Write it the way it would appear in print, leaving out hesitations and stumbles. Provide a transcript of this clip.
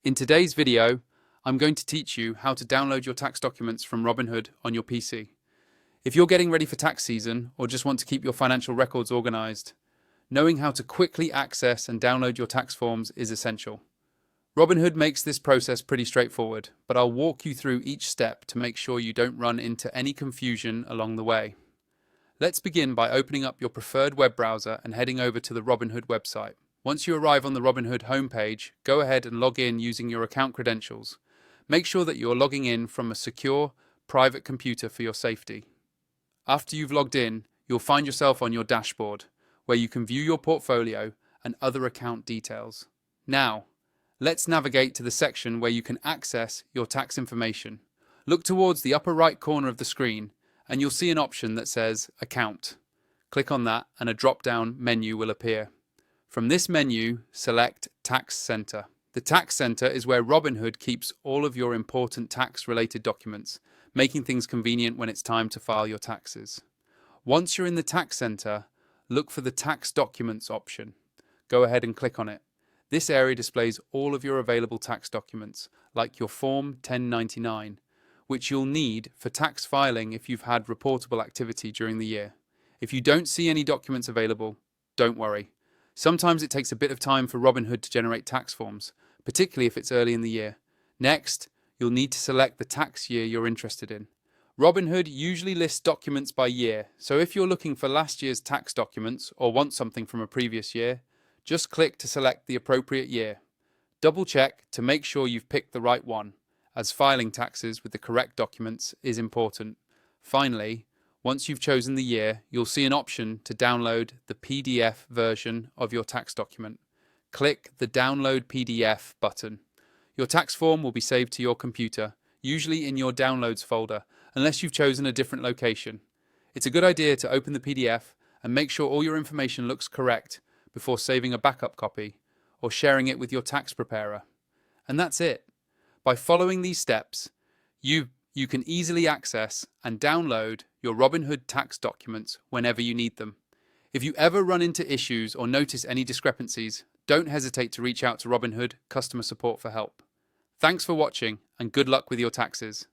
In today's video, I'm going to teach you how to download your tax documents from Robinhood on your PC. If you're getting ready for tax season or just want to keep your financial records organized, knowing how to quickly access and download your tax forms is essential. Robinhood makes this process pretty straightforward, but I'll walk you through each step to make sure you don't run into any confusion along the way. Let's begin by opening up your preferred web browser and heading over to the Robinhood website. Once you arrive on the Robinhood homepage, go ahead and log in using your account credentials. Make sure that you're logging in from a secure, private computer for your safety. After you've logged in, you'll find yourself on your dashboard, where you can view your portfolio and other account details. Now, let's navigate to the section where you can access your tax information. Look towards the upper right corner of the screen, and you'll see an option that says Account. Click on that and a drop-down menu will appear. From this menu, select Tax Center. The Tax Center is where Robinhood keeps all of your important tax-related documents, making things convenient when it's time to file your taxes. Once you're in the Tax Center, look for the Tax Documents option. Go ahead and click on it. This area displays all of your available tax documents, like your Form 1099, which you'll need for tax filing if you've had reportable activity during the year. If you don't see any documents available, don't worry. Sometimes it takes a bit of time for Robinhood to generate tax forms, particularly if it's early in the year. Next, you'll need to select the tax year you're interested in. Robinhood usually lists documents by year, so if you're looking for last year's tax documents or want something from a previous year, just click to select the appropriate year. Double check to make sure you've picked the right one, as filing taxes with the correct documents is important. Finally, once you've chosen the year, you'll see an option to download the PDF version of your tax document. Click the Download PDF button. Your tax form will be saved to your computer, usually in your Downloads folder, unless you've chosen a different location. It's a good idea to open the PDF and make sure all your information looks correct before saving a backup copy or sharing it with your tax preparer. And that's it. By following these steps, you can easily access and download your Robinhood tax documents whenever you need them. If you ever run into issues or notice any discrepancies, don't hesitate to reach out to Robinhood customer support for help. Thanks for watching and good luck with your taxes.